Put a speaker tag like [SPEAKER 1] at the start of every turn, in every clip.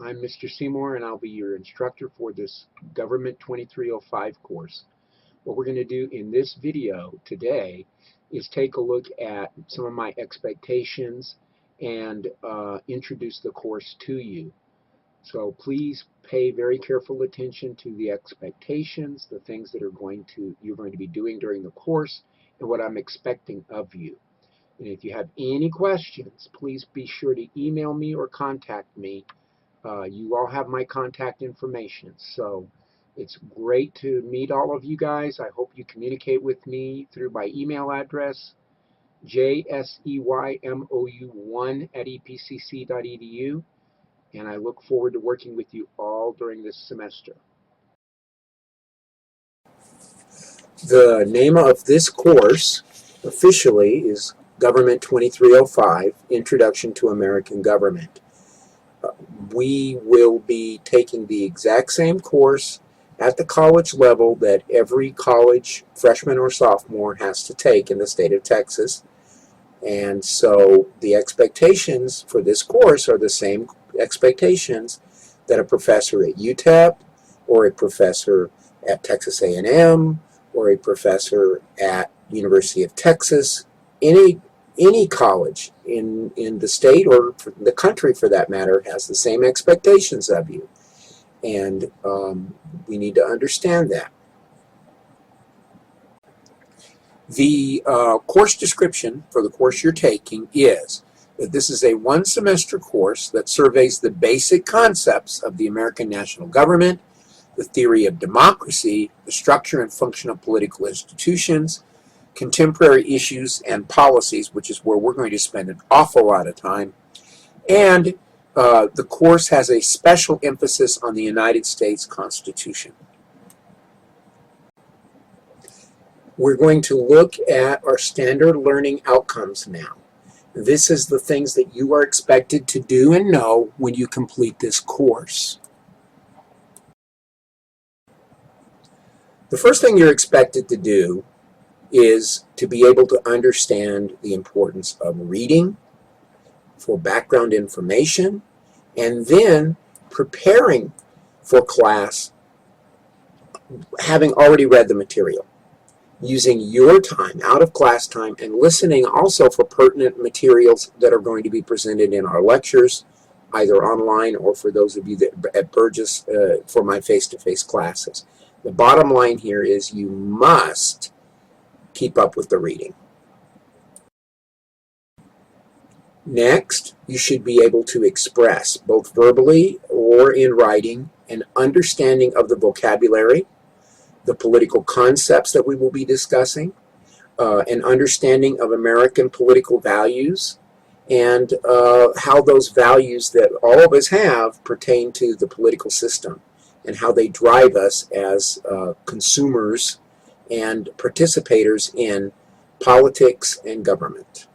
[SPEAKER 1] I'm Mr. Seymour, and I'll be your instructor for this Government 2305 course. What we're going to do in this video today is take a look at some of my expectations and introduce the course to you. So please pay very careful attention to the expectations, the things that you're going to be doing during the course, and what I'm expecting of you. And if you have any questions, please be sure to email me or contact me. You all have my contact information, so it's great to meet all of you guys. I hope you communicate with me through my email address, jseymou1@epcc.edu, and I look forward to working with you all during this semester. The name of this course officially is Government 2305, Introduction to American Government. We will be taking the exact same course at the college level that every college freshman or sophomore has to take in the state of Texas. And so the expectations for this course are the same expectations that a professor at UTEP or a professor at Texas A&M or a professor at University of Texas, any college in the state or the country for that matter has the same expectations of you, and we need to understand that. The course description for the course you're taking is that this is a one-semester course that surveys the basic concepts of the American national government, the theory of democracy, the structure and function of political institutions, contemporary issues and policies, which is where we're going to spend an awful lot of time. And the course has a special emphasis on the United States Constitution. We're going to look at our standard learning outcomes now. This is the things that you are expected to do and know when you complete this course. The first thing you're expected to do is to be able to understand the importance of reading for background information, and then preparing for class, having already read the material, using your time, out of class time, and listening also for pertinent materials that are going to be presented in our lectures, either online or for those of you that at Burgess for my face-to-face classes. The bottom line here is you must keep up with the reading. Next, you should be able to express, both verbally or in writing, an understanding of the vocabulary, the political concepts that we will be discussing, an understanding of American political values, and how those values that all of us have pertain to the political system and how they drive us as consumers and participators in politics and government.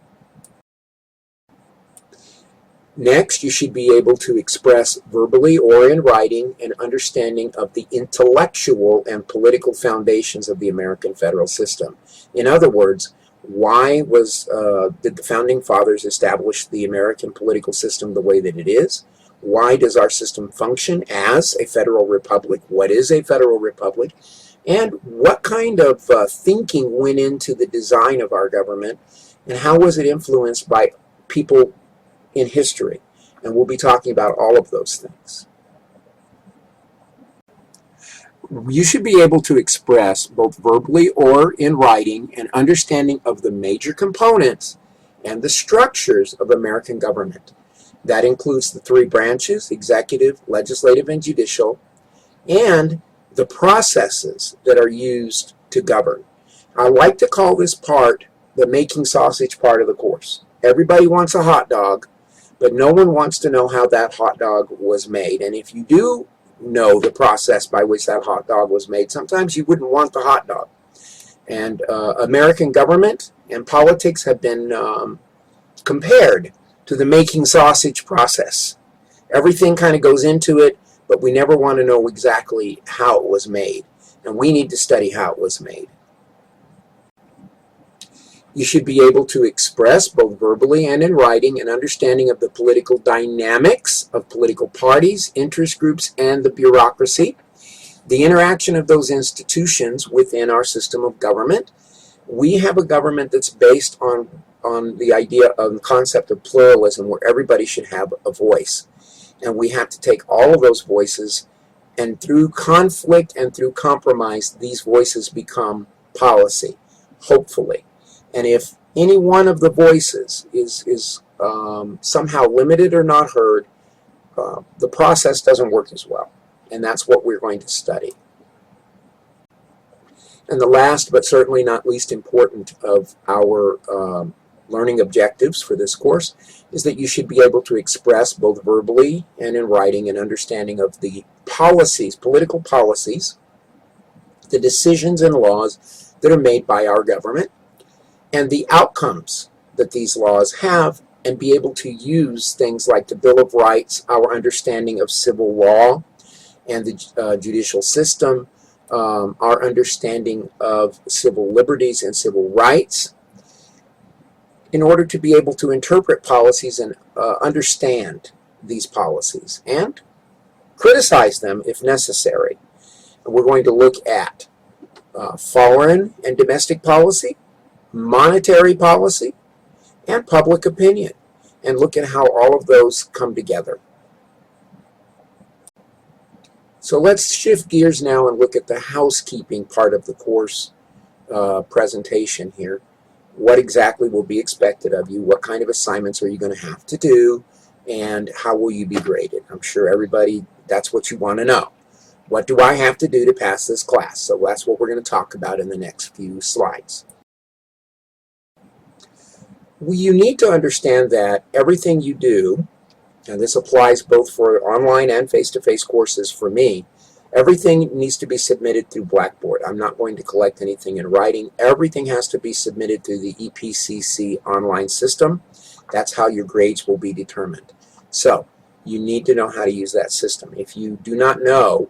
[SPEAKER 1] Next, you should be able to express verbally or in writing an understanding of the intellectual and political foundations of the American federal system. In other words, why did the Founding Fathers establish the American political system the way that it is? Why does our system function as a federal republic? What is a federal republic? And what kind of thinking went into the design of our government, and how was it influenced by people in history? And we'll be talking about all of those things. You should be able to express, both verbally or in writing, an understanding of the major components and the structures of American government. That includes the three branches, executive, legislative, and judicial, and the processes that are used to govern. I like to call this part the making sausage part of the course. Everybody wants a hot dog, but no one wants to know how that hot dog was made. And if you do know the process by which that hot dog was made, sometimes you wouldn't want the hot dog. And American government and politics have been compared to the making sausage process. Everything kind of goes into it, but we never want to know exactly how it was made. And we need to study how it was made. You should be able to express, both verbally and in writing, an understanding of the political dynamics of political parties, interest groups, and the bureaucracy, the interaction of those institutions within our system of government. We have a government that's based on the idea of the concept of pluralism, where everybody should have a voice. And we have to take all of those voices, and through conflict and through compromise, these voices become policy, hopefully. And if any one of the voices is somehow limited or not heard, the process doesn't work as well. And that's what we're going to study. And the last, but certainly not least important of our learning objectives for this course is that you should be able to express, both verbally and in writing, an understanding of the policies, political policies, the decisions and laws that are made by our government, and the outcomes that these laws have, and be able to use things like the Bill of Rights, our understanding of civil law and the judicial system, our understanding of civil liberties and civil rights, in order to be able to interpret policies and understand these policies and criticize them if necessary. And we're going to look at foreign and domestic policy, monetary policy, and public opinion, and look at how all of those come together. So let's shift gears now and look at the housekeeping part of the course presentation here. What exactly will be expected of you? What kind of assignments are you going to have to do? And how will you be graded? I'm sure everybody, that's what you want to know. What do I have to do to pass this class? So that's what we're going to talk about in the next few slides. You need to understand that everything you do, and this applies both for online and face-to-face courses for me, everything needs to be submitted through Blackboard. I'm not going to collect anything in writing. Everything has to be submitted through the EPCC online system. That's how your grades will be determined. So you need to know how to use that system. If you do not know,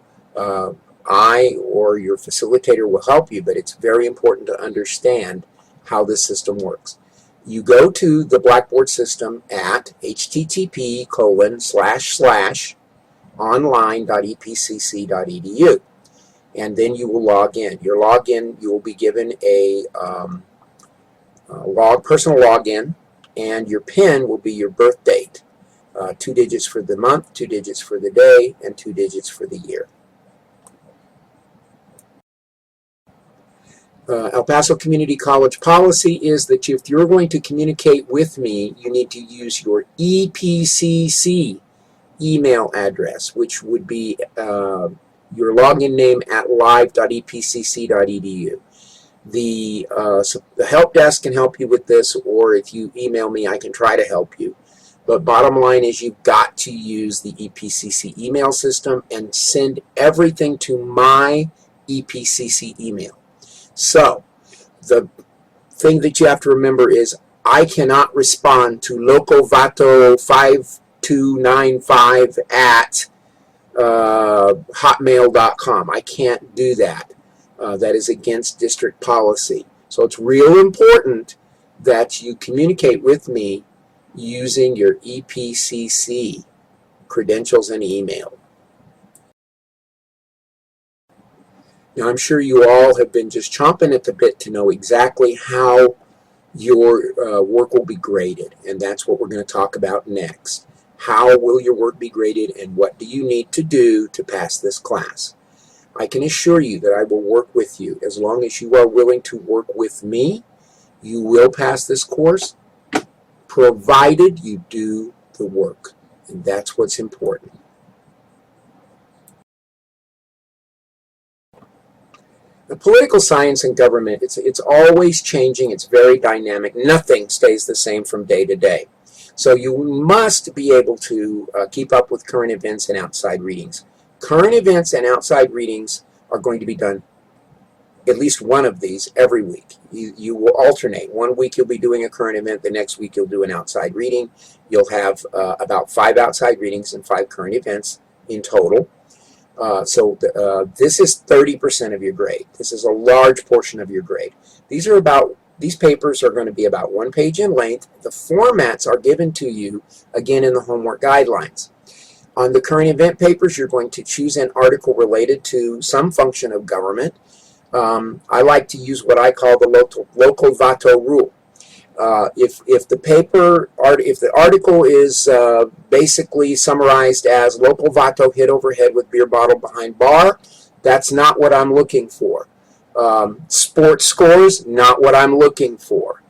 [SPEAKER 1] I or your facilitator will help you, but it's very important to understand how this system works. You go to the Blackboard system at http:// and then you will log in. Your login, you will be given a personal login, and your PIN will be your birth date. 2 digits for the month, 2 digits for the day, and 2 digits for the year. El Paso Community College policy is that if you're going to communicate with me, you need to use your EPCC email address, which would be your login name at live.epcc.edu. The help desk can help you with this, or if you email me, I can try to help you. But bottom line is you've got to use the EPCC email system and send everything to my EPCC email. So, the thing that you have to remember is I cannot respond to locovato5295 at hotmail.com. I can't do that. That is against district policy. So it's real important that you communicate with me using your EPCC credentials and email. Now, I'm sure you all have been just chomping at the bit to know exactly how your work will be graded, and that's what we're going to talk about next. How will your work be graded, and what do you need to do to pass this class? I can assure you that I will work with you. As long as you are willing to work with me, you will pass this course, provided you do the work, and that's what's important. The political science and government, it's always changing. It's very dynamic. Nothing stays the same from day to day. So you must be able to keep up with current events and outside readings. Current events and outside readings are going to be done, at least one of these, every week. You will alternate. 1 week you'll be doing a current event. The next week you'll do an outside reading. You'll have about 5 outside readings and 5 current events in total. This is 30% of your grade. This is a large portion of your grade. These are about These papers are going to be about 1 page in length. The formats are given to you, again, in the homework guidelines. On the current event papers, you're going to choose an article related to some function of government. I like to use what I call the local vato rule. If the article is basically summarized as local vato hit overhead with beer bottle behind bar, that's not what I'm looking for. Sports scores, not what I'm looking for.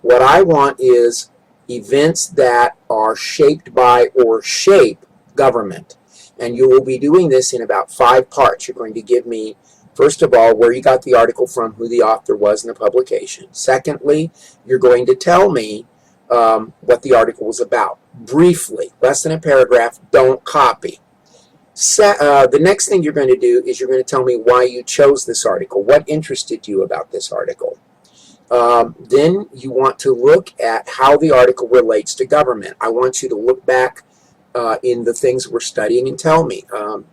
[SPEAKER 1] What I want is events that are shaped by or shape government. And you will be doing this in about 5 parts. You're going to give me, first of all, where you got the article from, who the author was in the publication. Secondly, you're going to tell me what the article was about. Briefly, less than a paragraph, don't copy. The next thing you're going to do is you're going to tell me why you chose this article. What interested you about this article? Then you want to look at how the article relates to government. I want you to look back in the things we're studying and tell me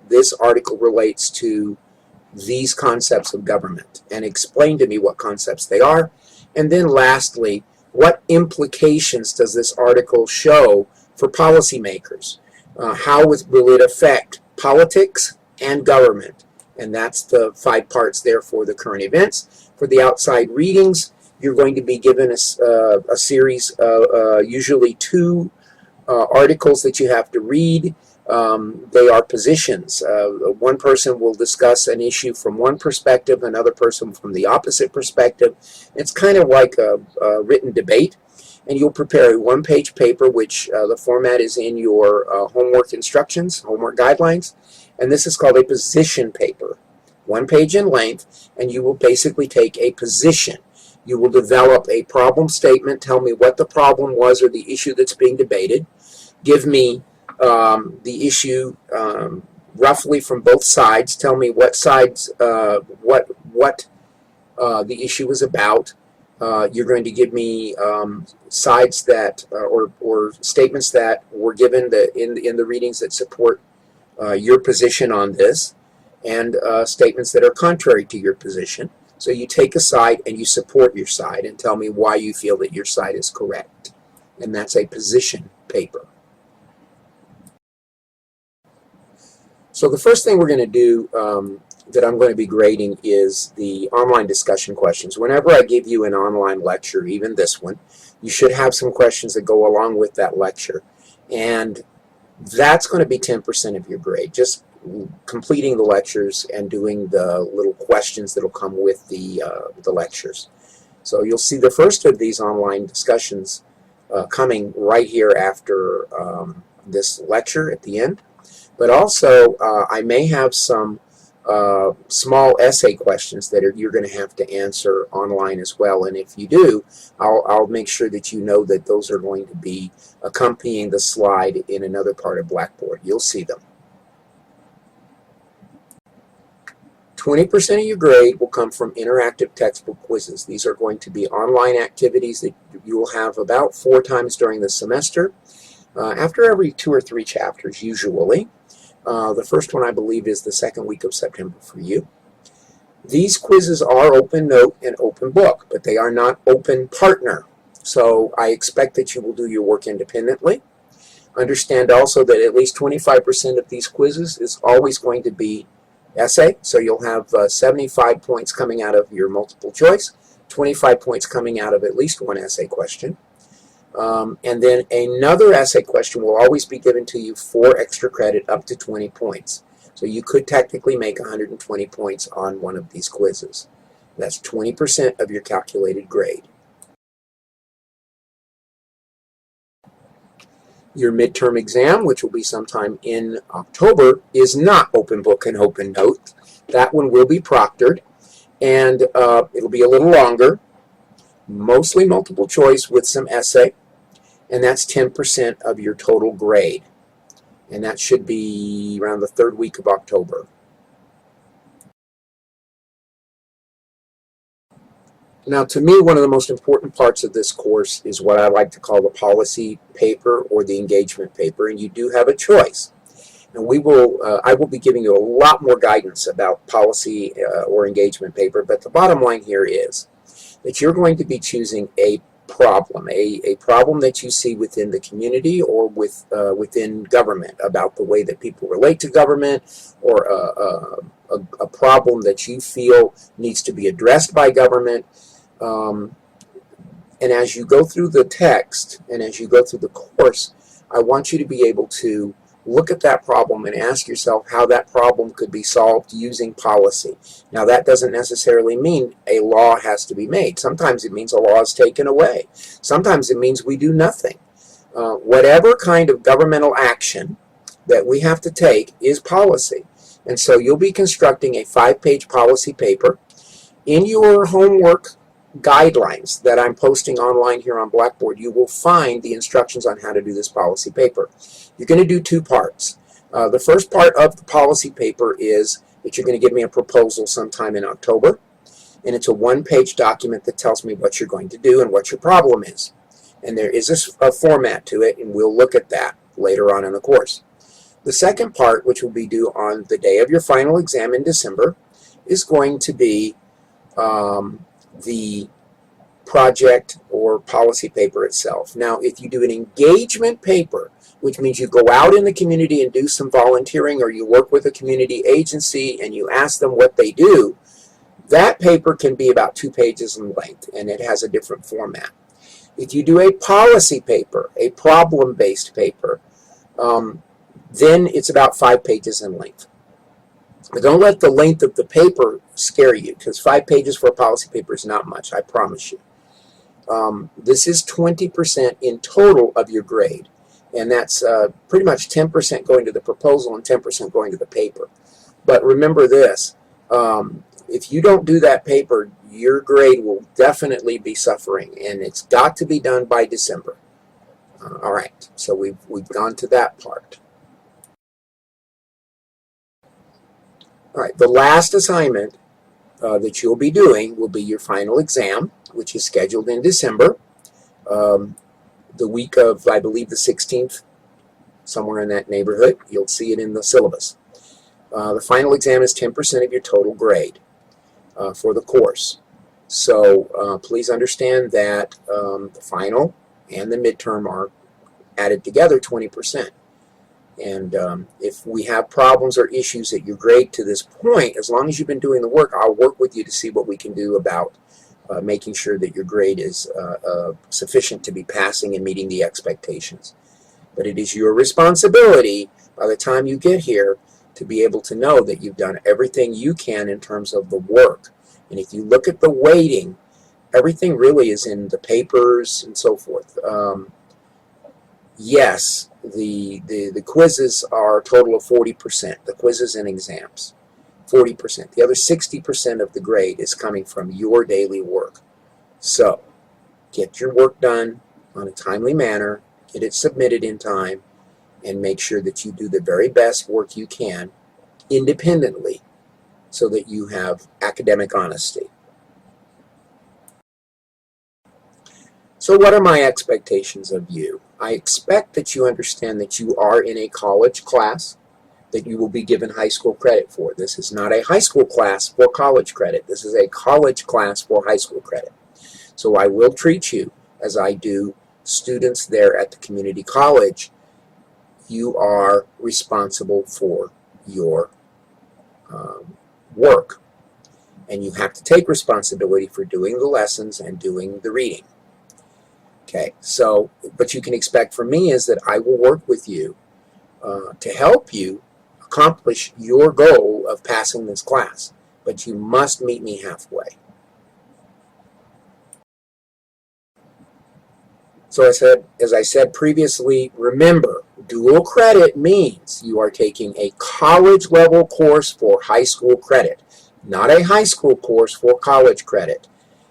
[SPEAKER 1] this article relates to these concepts of government, and explain to me what concepts they are. And then lastly, what implications does this article show for policymakers? How will it affect politics and government? And that's the 5 parts there for the current events. For the outside readings, you're going to be given a series of usually 2 articles that you have to read. They are positions. One person will discuss an issue from one perspective, another person from the opposite perspective. It's kind of like a written debate. And you'll prepare a 1-page paper, which the format is in your homework instructions, homework guidelines. And this is called a position paper. 1 page in length, and you will basically take a position. You will develop a problem statement, tell me what the problem was or the issue that's being debated. Give me the issue roughly from both sides. Tell me what sides, what the issue was about. You're going to give me sides that, or statements that were given in the readings that support your position on this, and statements that are contrary to your position. So you take a side and you support your side and tell me why you feel that your side is correct. And that's a position paper. So the first thing we're going to do that I'm going to be grading is the online discussion questions. Whenever I give you an online lecture, even this one, you should have some questions that go along with that lecture. And that's going to be 10% of your grade, just completing the lectures and doing the little questions that will come with the lectures. So you'll see the first of these online discussions coming right here after this lecture at the end. But also, I may have some small essay questions that you're going to have to answer online as well. And if you do, I'll make sure that you know that those are going to be accompanying the slide in another part of Blackboard. You'll see them. 20% of your grade will come from interactive textbook quizzes. These are going to be online activities that you will have about 4 times during the semester, after every 2 or 3 chapters usually. The first one, I believe, is the 2nd week of September for you. These quizzes are open note and open book, but they are not open partner. So I expect that you will do your work independently. Understand also that at least 25% of these quizzes is always going to be essay. So you'll have 75 points coming out of your multiple choice, 25 points coming out of at least 1 essay question. And then another essay question will always be given to you for extra credit up to 20 points. So you could technically make 120 points on one of these quizzes. That's 20% of your calculated grade. Your midterm exam, which will be sometime in October, is not open book and open note. That one will be proctored, and it'll be a little longer, mostly multiple choice with some essay, and that's 10% of your total grade. And that should be around the 3rd week of October. Now, to me, one of the most important parts of this course is what I like to call the policy paper or the engagement paper, and you do have a choice. And I will be giving you a lot more guidance about policy or engagement paper, but the bottom line here is that you're going to be choosing a problem, a problem that you see within the community or within government about the way that people relate to government, or a problem that you feel needs to be addressed by government. And as you go through the text and as you go through the course, I want you to be able to look at that problem and ask yourself how that problem could be solved using policy. Now, that doesn't necessarily mean a law has to be made. Sometimes it means a law is taken away. Sometimes it means we do nothing. Whatever kind of governmental action that we have to take is policy. And so you'll be constructing a 5-page policy paper. In your homework guidelines that I'm posting online here on Blackboard, you will find the instructions on how to do this policy paper. You're going to do 2 parts. The first part of the policy paper is that you're going to give me a proposal sometime in October, and it's a 1-page document that tells me what you're going to do and what your problem is. And there is a format to it, and we'll look at that later on in the course. The second part, which will be due on the day of your final exam in December, is going to be the project or policy paper itself. Now, if you do an engagement paper, which means you go out in the community and do some volunteering, or you work with a community agency and you ask them what they do, that paper can be about 2 pages in length, and it has a different format. If you do a policy paper, a problem-based paper, then it's about 5 pages in length. But don't let the length of the paper scare you, because 5 pages for a policy paper is not much, I promise you. This is 20% in total of your grade, and that's pretty much 10% going to the proposal and 10% going to the paper. But remember this, if you don't do that paper, your grade will definitely be suffering, and it's got to be done by December. All right, so we've gone to that part. All right, the last assignment that you'll be doing will be your final exam, which is scheduled in December, the week of, I believe, the 16th, somewhere in that neighborhood. You'll see it in the syllabus. The final exam is 10% of your total grade for the course. So please understand that the final and the midterm are added together 20%. And if we have problems or issues at your grade to this point, as long as you've been doing the work, I'll work with you to see what we can do about making sure that your grade is sufficient to be passing and meeting the expectations. But it is your responsibility by the time you get here to be able to know that you've done everything you can in terms of the work. And if you look at the weighting, everything really is in the papers and so forth. Yes, the quizzes are a total of 40%, the quizzes and exams, 40%. The other 60% of the grade is coming from your daily work. So get your work done on a timely manner, get it submitted in time, and make sure that you do the very best work you can independently so that you have academic honesty. So what are my expectations of you? I expect that you understand that you are in a college class that you will be given high school credit for. This is not a high school class for college credit. This is a college class for high school credit. So I will treat you as I do students there at the community college. You are responsible for your work, and you have to take responsibility for doing the lessons and doing the reading. Okay, so what you can expect from me is that I will work with you to help you accomplish your goal of passing this class, but you must meet me halfway. So as I said previously, remember, dual credit means you are taking a college level course for high school credit, not a high school course for college credit.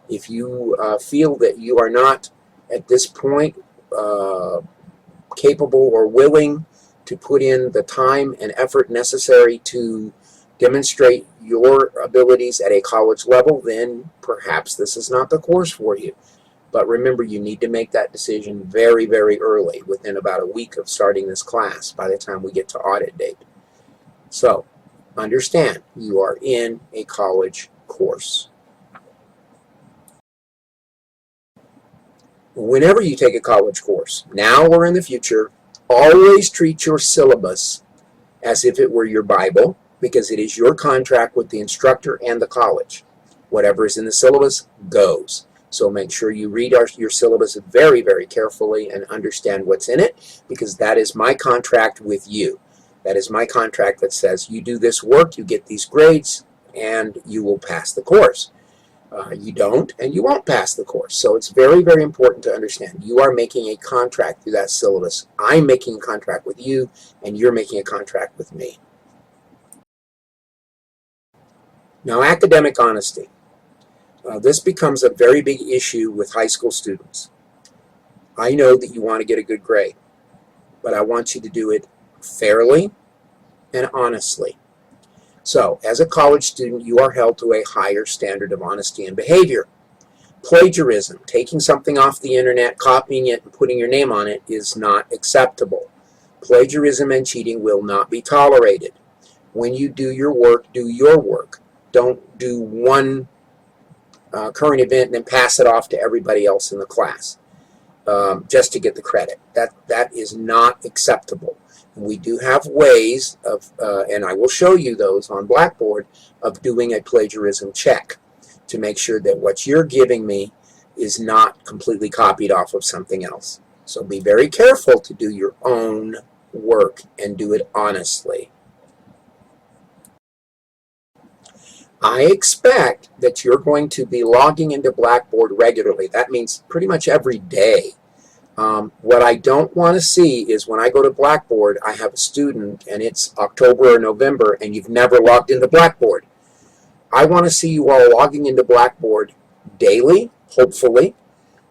[SPEAKER 1] If you feel that you are not at this point capable or willing to put in the time and effort necessary to demonstrate your abilities at a college level, then perhaps this is not the course for you. But remember, you need to make that decision very, very early, within about a week of starting this class, by the time we get to audit date. So understand, you are in a college course. Whenever you take a college course, now or in the future, always treat your syllabus as if it were your Bible, because it is your contract with the instructor and the college. Whatever is in the syllabus goes. So make sure you read your syllabus very, very carefully and understand what's in it, because that is my contract with you. That is my contract that says you do this work, you get these grades, and you will pass the course. You don't, and you won't pass the course. So it's very, very important to understand. You are making a contract through that syllabus. I'm making a contract with you, and you're making a contract with me. Now, academic honesty. This becomes a very big issue with high school students. I know that you want to get a good grade, but I want you to do it fairly and honestly. So, as a college student, you are held to a higher standard of honesty and behavior. Plagiarism, taking something off the internet, copying it, and putting your name on it is not acceptable. Plagiarism and cheating will not be tolerated. When you do your work, do your work. Don't do one current event and then pass it off to everybody else in the class just to get the credit. That is not acceptable. We do have ways of, and I will show you those on Blackboard, of doing a plagiarism check to make sure that what you're giving me is not completely copied off of something else. So be very careful to do your own work and do it honestly. I expect that you're going to be logging into Blackboard regularly. That means pretty much every day. What I don't want to see is when I go to Blackboard, I have a student and it's October or November and you've never logged into Blackboard. I want to see you all logging into Blackboard daily, hopefully,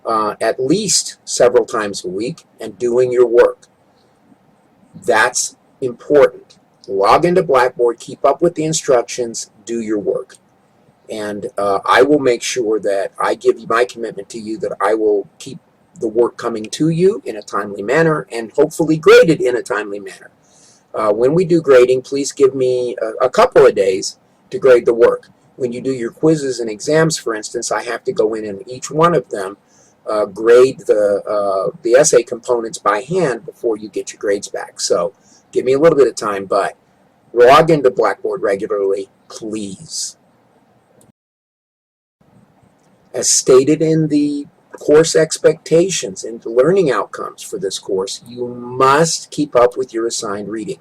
[SPEAKER 1] at least several times a week, and doing your work. That's important. Log into Blackboard, keep up with the instructions, do your work. And I will make sure that I give you my commitment to you that I will keep the work coming to you in a timely manner and hopefully graded in a timely manner. When we do grading, please give me a couple of days to grade the work. When you do your quizzes and exams, for instance, I have to go in and each one of them grade the essay components by hand before you get your grades back. So give me a little bit of time, but log into Blackboard regularly, please. As stated in the course expectations and the learning outcomes for this course, you must keep up with your assigned reading.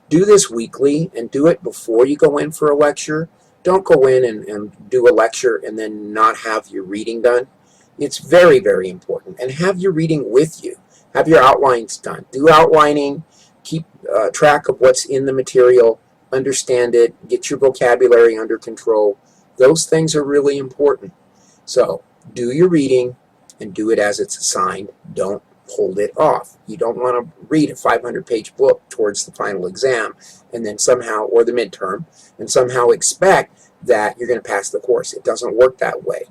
[SPEAKER 1] Do this weekly and do it before you go in for a lecture. Don't go in and do a lecture and then not have your reading done. It's very, very important. And have your reading with you. Have your outlines done. Do outlining. Keep track of what's in the material. Understand it. Get your vocabulary under control. Those things are really important. So do your reading and do it as it's assigned. Don't hold it off. You don't want to read a 500-page book towards the final exam and then somehow, or the midterm, and somehow expect that you're going to pass the course. It doesn't work that way.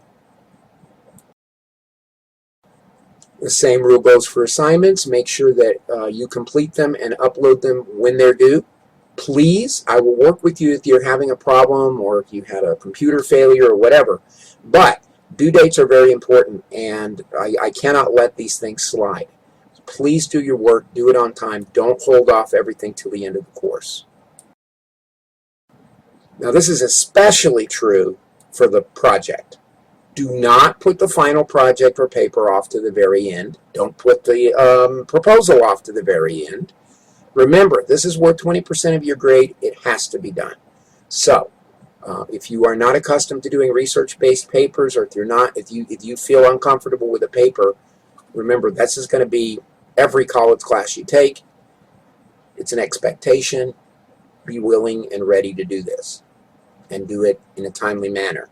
[SPEAKER 1] The same rule goes for assignments. Make sure that you complete them and upload them when they're due. Please, I will work with you if you're having a problem or if you had a computer failure or whatever. But due dates are very important, and I cannot let these things slide. Please do your work, do it on time. Don't hold off everything till the end of the course. Now, this is especially true for the project. Do not put the final project or paper off to the very end. Don't put the proposal off to the very end. Remember, this is worth 20% of your grade. It has to be done. So, if you are not accustomed to doing research-based papers, or if you feel uncomfortable with a paper, remember this is going to be every college class you take. It's an expectation. Be willing and ready to do this, and do it in a timely manner.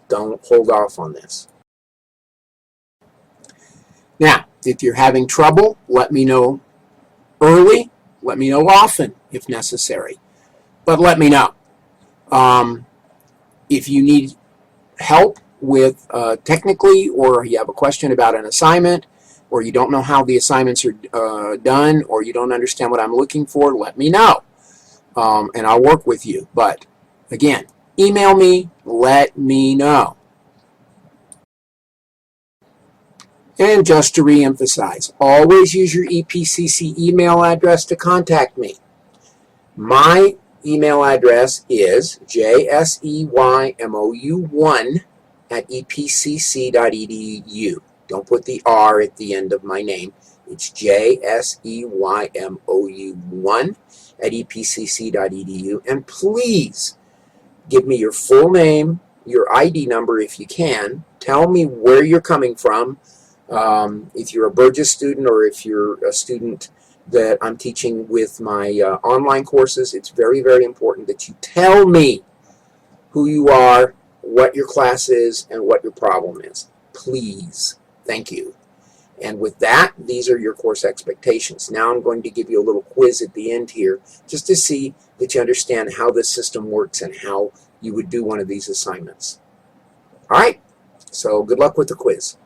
[SPEAKER 1] Don't hold off on this. Now, if you're having trouble, let me know early. Let me know often if necessary, but let me know. If you need help with technically, or you have a question about an assignment, or you don't know how the assignments are done, or you don't understand what I'm looking for, let me know, and I'll work with you. But again, email me, let me know. And just to reemphasize, always use your EPCC email address to contact me. My email address is jseymou1@epcc.edu. Don't put the R at the end of my name. It's jseymou1@epcc.edu. And please give me your full name, your ID number if you can. Tell me where you're coming from. If you're a Burgess student or if you're a student that I'm teaching with my online courses, it's very, very important that you tell me who you are, what your class is, and what your problem is. Please. Thank you. And with that, these are your course expectations. Now I'm going to give you a little quiz at the end here just to see that you understand how this system works and how you would do one of these assignments. All right, so good luck with the quiz.